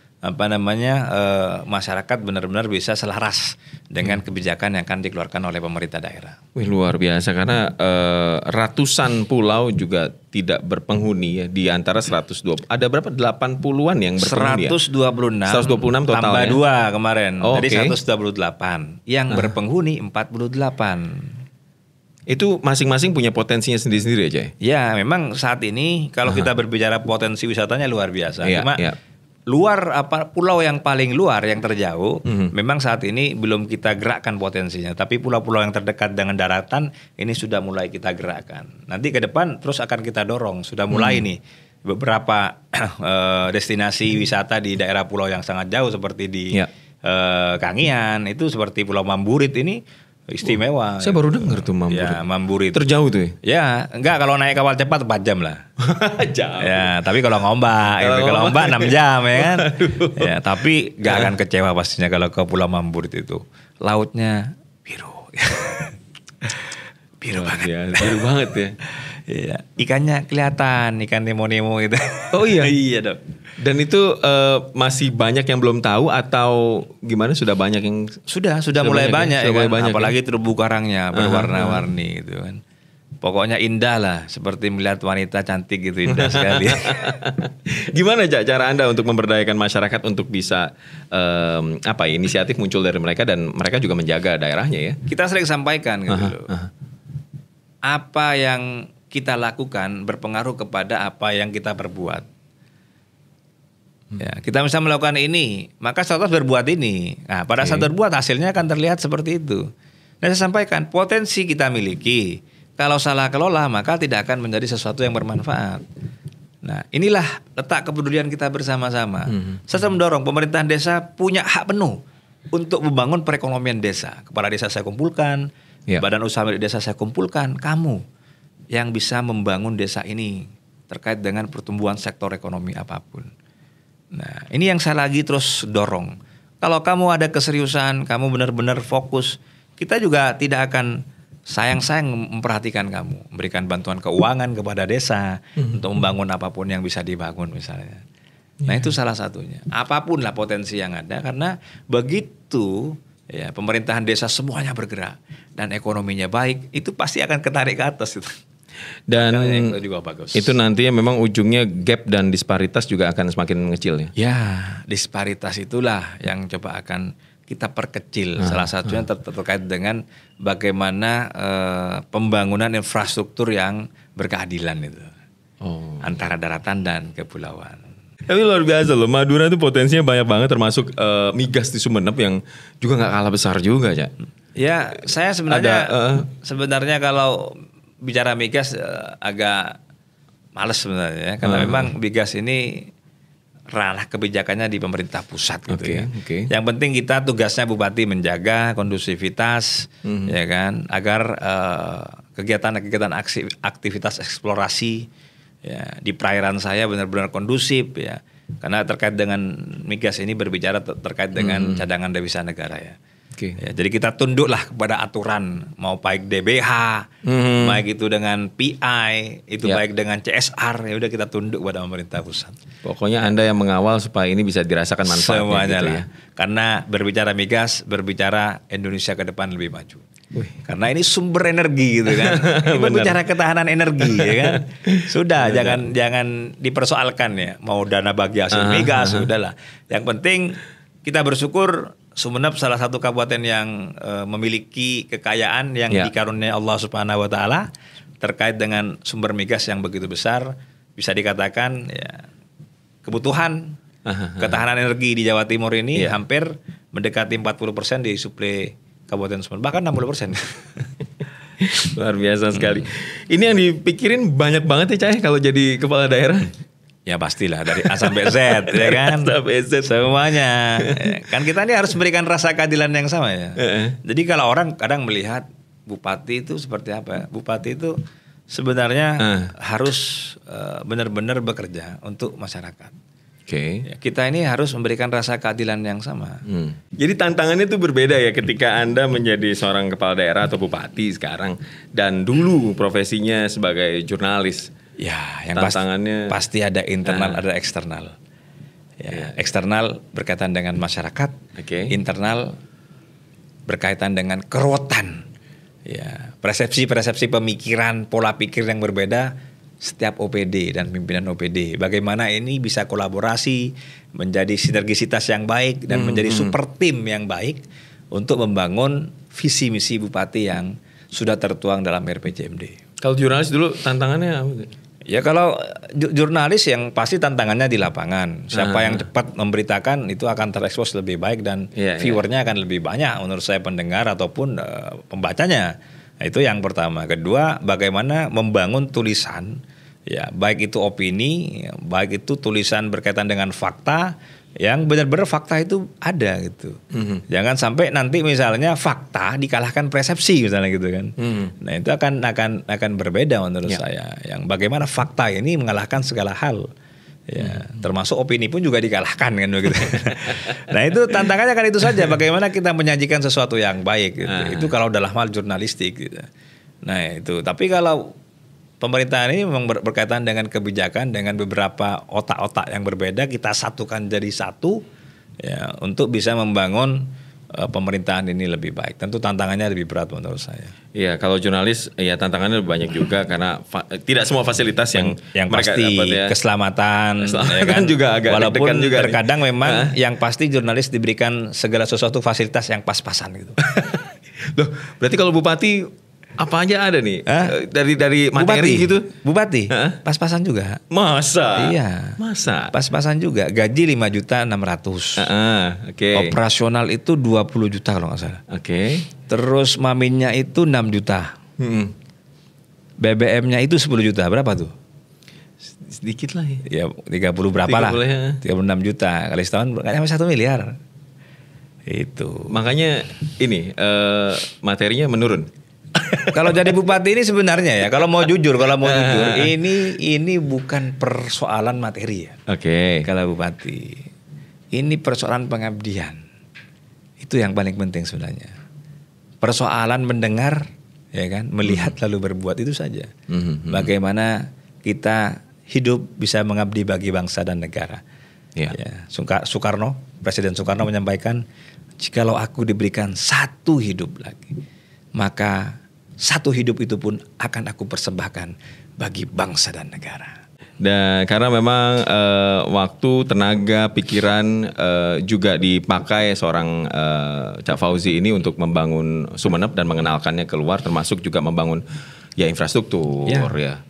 masyarakat benar-benar bisa selaras dengan kebijakan yang akan dikeluarkan oleh pemerintah daerah. Wih, luar biasa karena ratusan pulau juga tidak berpenghuni ya, di antara 120. Ada berapa? 80-an yang berpenghuni 126. 126 total tambah ya? 2 kemarin. Jadi okay. 128. Yang berpenghuni 48. Itu masing-masing punya potensinya sendiri-sendiri aja ya? Ya, memang saat ini kalau kita berbicara potensi wisatanya luar biasa. Cuma luar pulau yang paling luar yang terjauh memang saat ini belum kita gerakkan potensinya, tapi pulau-pulau yang terdekat dengan daratan ini sudah mulai kita gerakkan. Nanti ke depan terus akan kita dorong, sudah mulai nih beberapa destinasi wisata di daerah pulau yang sangat jauh seperti di Kangian, itu seperti Pulau Mamburit ini istimewa. Saya baru dengar tuh Mamburit. Ya, Mamburit. Terjauh tuh ya? Ya, enggak, kalau naik kapal cepat 4 jam lah. Jauh. Ya, tapi kalau ngombak, kalau ngombak 6 jam ya kan. Ya, tapi enggak akan kecewa pastinya kalau ke Pulau Mamburit itu. Lautnya biru. Biru banget. Ya, biru banget ya. Iya, ikannya kelihatan, ikan nemo-nemo gitu. Oh iya? Iya dong. Dan itu masih banyak yang belum tahu atau gimana, sudah banyak yang sudah mulai banyak ya, mulai kan? banyak, apalagi terumbu karangnya berwarna-warni gitu kan. Pokoknya indah lah, seperti melihat wanita cantik gitu, indah sekali. Gimana cara Anda untuk memberdayakan masyarakat untuk bisa inisiatif muncul dari mereka dan mereka juga menjaga daerahnya ya? Kita sering sampaikan gitu. Apa yang kita lakukan berpengaruh kepada apa yang kita perbuat. Ya, kita bisa melakukan ini, maka saat berbuat ini. Nah, pada saat berbuat hasilnya akan terlihat seperti itu. Dan saya sampaikan, potensi kita miliki. Kalau salah kelola, maka tidak akan menjadi sesuatu yang bermanfaat. Nah, inilah letak kepedulian kita bersama-sama. Saya mendorong pemerintahan desa punya hak penuh untuk membangun perekonomian desa. Kepala desa saya kumpulkan, badan usaha milik desa saya kumpulkan, kamu yang bisa membangun desa ini terkait dengan pertumbuhan sektor ekonomi apapun. Nah, ini yang saya lagi terus dorong. Kalau kamu ada keseriusan, kamu benar-benar fokus, kita juga tidak akan sayang-sayang memperhatikan kamu, memberikan bantuan keuangan kepada desa untuk membangun apapun yang bisa dibangun misalnya. Nah, itu salah satunya. Apapun lah potensi yang ada, karena begitu ya pemerintahan desa semuanya bergerak dan ekonominya baik, itu pasti akan ketarik ke atas itu. Dan itu nantinya memang ujungnya gap dan disparitas juga akan semakin mengecil ya? Ya, disparitas itulah yang coba akan kita perkecil. Salah satunya terkait dengan bagaimana pembangunan infrastruktur yang berkeadilan itu. Antara daratan dan kepulauan. Tapi luar biasa loh, Madura itu potensinya banyak banget, termasuk migas di Sumeneb yang juga gak kalah besar juga ya. Ya, saya sebenarnya kalau bicara migas agak males sebenarnya, karena memang migas ini ranah kebijakannya di pemerintah pusat gitu ya. Yang penting kita tugasnya Bupati menjaga kondusivitas ya kan, agar kegiatan-kegiatan aktivitas eksplorasi ya di perairan saya benar-benar kondusif ya. Karena terkait dengan migas ini berbicara terkait dengan cadangan devisa negara ya. Ya, jadi kita tunduklah kepada aturan, mau baik DBH, baik itu dengan PI, itu baik dengan CSR, ya udah kita tunduk pada pemerintah pusat. Pokoknya Anda yang mengawal supaya ini bisa dirasakan manfaatnya. Semuanya gitu lah. Karena berbicara migas, berbicara Indonesia ke depan lebih maju. Karena ini sumber energi gitu kan. Ini berbicara ketahanan energi ya kan. Sudah jangan dipersoalkan ya, mau dana bagi hasil migas sudahlah. Yang penting kita bersyukur Sumeneb salah satu kabupaten yang memiliki kekayaan yang dikaruniai Allah Subhanahu wa taala terkait dengan sumber migas yang begitu besar, bisa dikatakan ya kebutuhan ketahanan energi di Jawa Timur ini hampir mendekati 40% disuplai Kabupaten Sumeneb, bahkan 60%. Luar biasa sekali. Ini yang dipikirin banyak banget ya Cah kalau jadi kepala daerah. Ya pastilah dari A sampai Z ya kan. Sampai Z semuanya. Kan kita ini harus memberikan rasa keadilan yang sama ya. Jadi kalau orang kadang melihat bupati itu seperti apa? Bupati itu sebenarnya harus benar-benar bekerja untuk masyarakat. Ya, kita ini harus memberikan rasa keadilan yang sama. Jadi tantangannya itu berbeda ya ketika Anda menjadi seorang kepala daerah atau bupati sekarang dan dulu profesinya sebagai jurnalis. Ya, yang pasti ada internal, ada eksternal. Ya, eksternal berkaitan dengan masyarakat, internal berkaitan dengan keruwetan. Ya, persepsi pemikiran, pola pikir yang berbeda setiap OPD dan pimpinan OPD. Bagaimana ini bisa kolaborasi, menjadi sinergisitas yang baik dan menjadi super tim yang baik untuk membangun visi misi bupati yang sudah tertuang dalam RPJMD. Kalau jurnalis dulu tantangannya apa? Ya kalau jurnalis yang pasti tantangannya di lapangan. Siapa yang cepat memberitakan itu akan terekspos lebih baik dan viewernya akan lebih banyak menurut saya, pendengar ataupun pembacanya. Nah, itu yang pertama. Kedua, bagaimana membangun tulisan, ya baik itu opini, baik itu tulisan berkaitan dengan fakta, yang benar-benar fakta itu ada gitu. Jangan sampai nanti misalnya fakta dikalahkan persepsi misalnya gitu kan. Nah itu akan berbeda menurut saya. Yang bagaimana fakta ini mengalahkan segala hal. Ya, termasuk opini pun juga dikalahkan kan begitu. Nah itu tantangannya kan itu saja, bagaimana kita menyajikan sesuatu yang baik gitu. Itu kalau dalam hal jurnalistik gitu. Nah itu, tapi kalau pemerintahan ini memang berkaitan dengan kebijakan, dengan beberapa otak-otak yang berbeda, kita satukan jadi satu ya untuk bisa membangun pemerintahan ini lebih baik. Tentu tantangannya lebih berat menurut saya. Iya, kalau jurnalis ya tantangannya lebih banyak juga karena tidak semua fasilitas yang mereka pasti dapat ya. Keselamatan ya kan juga agak walaupun juga terkadang memang yang pasti jurnalis diberikan segala sesuatu fasilitas yang pas-pasan gitu. Loh, berarti kalau bupati apa aja ada nih? Dari materi gitu? Bupati? Pas-pasan juga. Masa? Iya. Masa? Pas-pasan juga. Gaji 5.600.000. Operasional itu 20 juta kalau nggak salah. Terus maminnya itu 6 juta. BBM-nya itu 10 juta. Berapa tuh? Sedikit lah ya. Ya 30 berapa 30 lah. Ya. 36 juta. Kali setahun nggak sampai 1 miliar. Itu. Makanya ini materinya menurun. Kalau jadi bupati ini sebenarnya ya, kalau mau jujur, ini bukan persoalan materi ya. Kalau bupati, ini persoalan pengabdian. Itu yang paling penting sebenarnya. Persoalan mendengar, ya kan, melihat lalu berbuat, itu saja. Bagaimana kita hidup bisa mengabdi bagi bangsa dan negara. Ya, Soekarno, Presiden Soekarno menyampaikan, jikalau aku diberikan satu hidup lagi, maka satu hidup itu pun akan aku persembahkan bagi bangsa dan negara. Dan karena memang waktu, tenaga, pikiran juga dipakai seorang Cak Fauzi ini untuk membangun Sumeneb dan mengenalkannya keluar, termasuk juga membangun ya infrastruktur ya.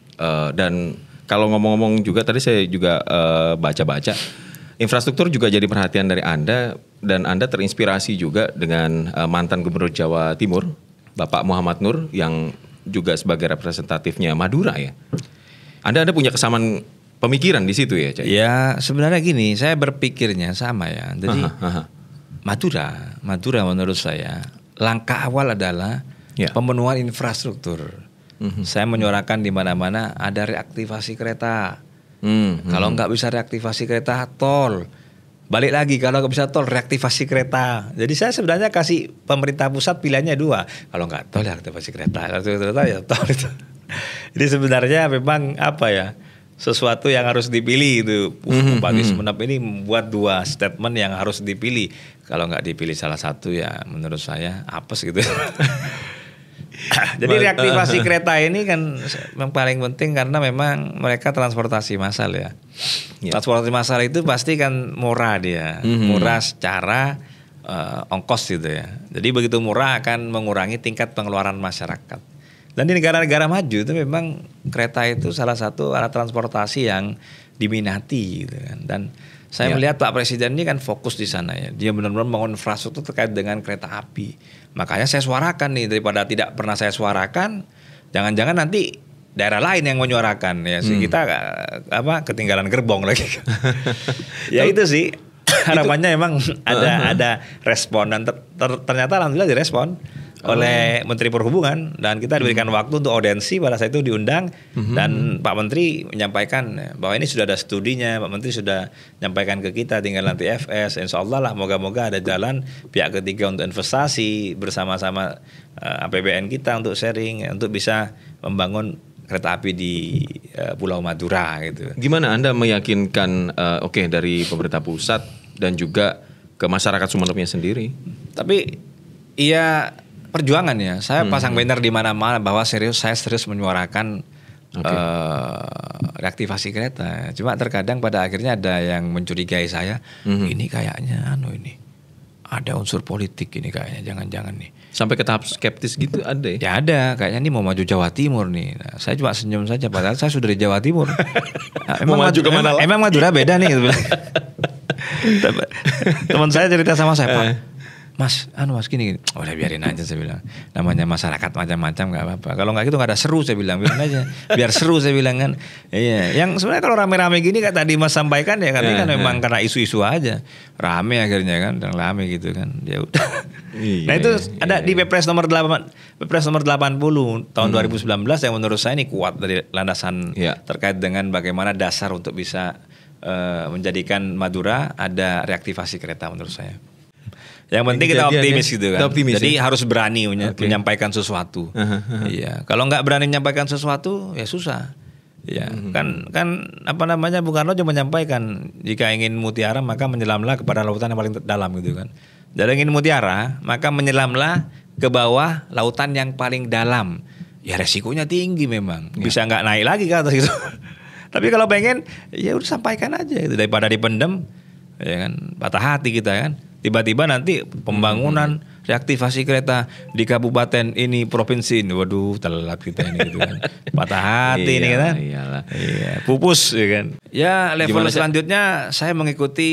Dan kalau ngomong-ngomong juga tadi saya juga baca-baca, infrastruktur juga jadi perhatian dari Anda dan Anda terinspirasi juga dengan mantan Gubernur Jawa Timur, Bapak Muhammad Nur yang juga sebagai representatifnya Madura ya. Anda punya kesamaan pemikiran di situ ya, Cak? Ya sebenarnya gini, saya berpikirnya sama ya. Jadi Madura menurut saya langkah awal adalah pemenuhan infrastruktur. Saya menyuarakan di mana-mana ada reaktivasi kereta. Kalau nggak bisa reaktivasi kereta, tol. Balik lagi, kalau nggak bisa tol, reaktivasi kereta. Jadi saya sebenarnya kasih pemerintah pusat pilihannya 2. Kalau nggak tol, reaktivasi kereta. Kalau kereta ya tol itu. Jadi sebenarnya memang apa ya, sesuatu yang harus dipilih itu. Bupati Sumeneb ini membuat 2 statement yang harus dipilih. Kalau nggak dipilih salah satu ya menurut saya apes gitu. Jadi reaktivasi kereta ini kan yang paling penting karena memang mereka transportasi massal ya. Transportasi massal itu pasti kan murah dia, murah secara ongkos gitu ya. Jadi begitu murah akan mengurangi tingkat pengeluaran masyarakat. Dan di negara-negara maju itu memang kereta itu salah satu alat transportasi yang diminati gitu kan. Dan saya melihat Pak Presiden ini kan fokus di sana ya. Dia benar-benar membangun infrastruktur terkait dengan kereta api. Makanya saya suarakan nih, daripada tidak pernah saya suarakan, jangan-jangan nanti daerah lain yang menyuarakan ya. Kita ketinggalan gerbong lagi. Ya itu sih. Harapannya memang ada respon dan ternyata alhamdulillah direspon. oleh Menteri Perhubungan, dan kita diberikan waktu untuk audiensi. Pada saat itu diundang dan Pak Menteri menyampaikan bahwa ini sudah ada studinya, Pak Menteri sudah menyampaikan ke kita, tinggal nanti FS. Insya Allah lah, moga-moga ada jalan pihak ketiga untuk investasi bersama-sama APBN kita untuk sharing, untuk bisa membangun kereta api di Pulau Madura gitu. Gimana Anda meyakinkan dari pemerintah pusat dan juga ke masyarakat Sumenepnya sendiri? Tapi iya, perjuangan ya. Saya pasang banner di mana-mana bahwa saya serius menyuarakan reaktivasi kereta. Cuma terkadang pada akhirnya ada yang mencurigai saya, ini kayaknya ini ada unsur politik ini kayaknya, jangan-jangan nih. Sampai ke tahap skeptis gitu ada ya? Ya ada, kayaknya ini mau maju Jawa Timur nih. Nah, saya cuma senyum saja, padahal saya sudah di Jawa Timur. Nah, mau maju kemana? Emang Madura beda nih gitu. Teman saya cerita sama saya, Pak, Mas gini. Oh, udah biarin aja, saya bilang. Namanya masyarakat macam-macam, nggak apa-apa. Kalau nggak gitu nggak ada seru, saya bilang. Biarin aja, biar seru, saya bilang kan. Iya. Yang sebenarnya kalau rame-rame gini kan tadi Mas sampaikan ya, kan memang karena isu-isu aja. Rame akhirnya kan, dan rame gitu kan. Ya udah. Nah itu ada di Perpres nomor 80 tahun 2019 yang menurut saya ini kuat dari landasan terkait dengan bagaimana dasar untuk bisa menjadikan Madura ada reaktivasi kereta menurut saya. Yang penting kita optimis gitu kan. Jadi harus berani menyampaikan sesuatu. Iya. Kalau nggak berani menyampaikan sesuatu ya susah. Ya, kan Bung Karno cuma menyampaikan jika ingin mutiara maka menyelamlah kepada lautan yang paling dalam gitu kan. Jadi ingin mutiara maka menyelamlah ke bawah lautan yang paling dalam. Ya resikonya tinggi memang. Bisa nggak naik lagi ke atas gitu. Tapi kalau pengen ya udah sampaikan aja gitu, daripada dipendem ya kan, patah hati kita kan. Tiba-tiba nanti pembangunan reaktivasi kereta di kabupaten ini, provinsi ini, waduh telat kita ini gitu kan. Patah hati ini kan. Iya, pupus ya kan. Ya level selanjutnya saya mengikuti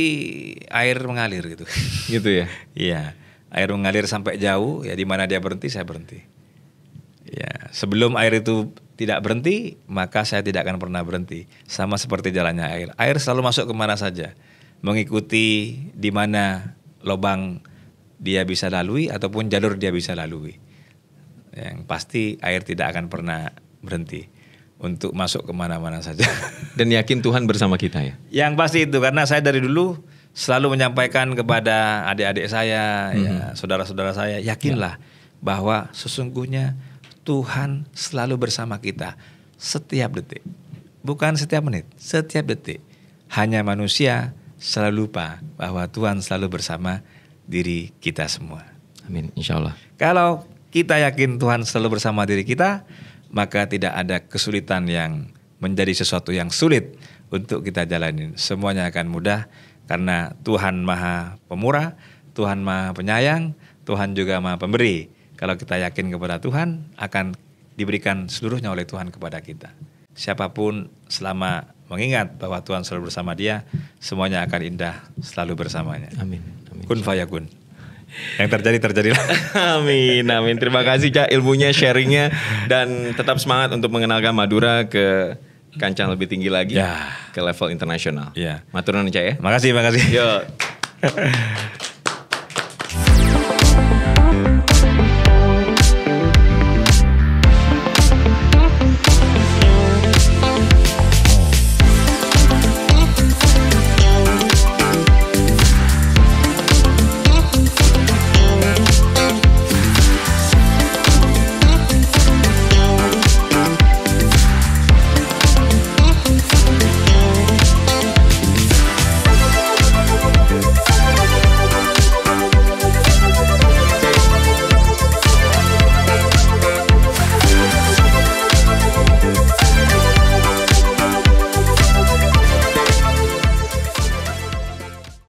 air mengalir gitu. Gitu ya. Iya, air mengalir sampai jauh ya, di mana dia berhenti saya berhenti. Ya, sebelum air itu tidak berhenti, maka saya tidak akan pernah berhenti. Sama seperti jalannya air. Air selalu masuk kemana saja, mengikuti di mana lubang dia bisa lalui ataupun jalur dia bisa lalui. Yang pasti air tidak akan pernah berhenti untuk masuk kemana-mana saja. Dan yakin Tuhan bersama kita ya? Yang pasti itu, karena saya dari dulu selalu menyampaikan kepada adik-adik saya, ya, saudara-saudara saya, yakinlah bahwa sesungguhnya Tuhan selalu bersama kita setiap detik. Bukan setiap menit, setiap detik. Hanya manusia selalu lupa bahwa Tuhan selalu bersama diri kita semua. Amin, insya Allah. Kalau kita yakin Tuhan selalu bersama diri kita, maka tidak ada kesulitan yang menjadi sesuatu yang sulit untuk kita jalanin. Semuanya akan mudah karena Tuhan Maha Pemurah, Tuhan Maha Penyayang, Tuhan juga Maha Pemberi. Kalau kita yakin kepada Tuhan, akan diberikan seluruhnya oleh Tuhan kepada kita. Siapapun selama mengingat bahwa Tuhan selalu bersama dia, semuanya akan indah selalu bersamanya. Amin. Kun fayakun. Yang terjadilah. Amin. Terima kasih Cak ilmunya, sharingnya, dan tetap semangat untuk mengenalkan Madura ke kancah lebih tinggi lagi, ke level internasional. Ya. Matur nuwun Cak ya. Makasih. Yo.